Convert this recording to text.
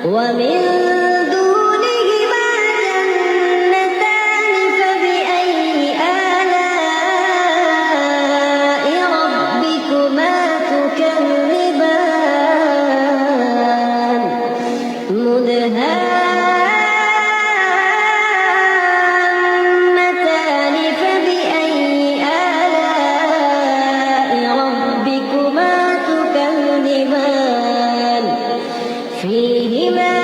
ومن دونهما جنتان فبأي آلاء ربكما تكذبان مدهامتان فبأي آلاء ربكما تكذبان فيهما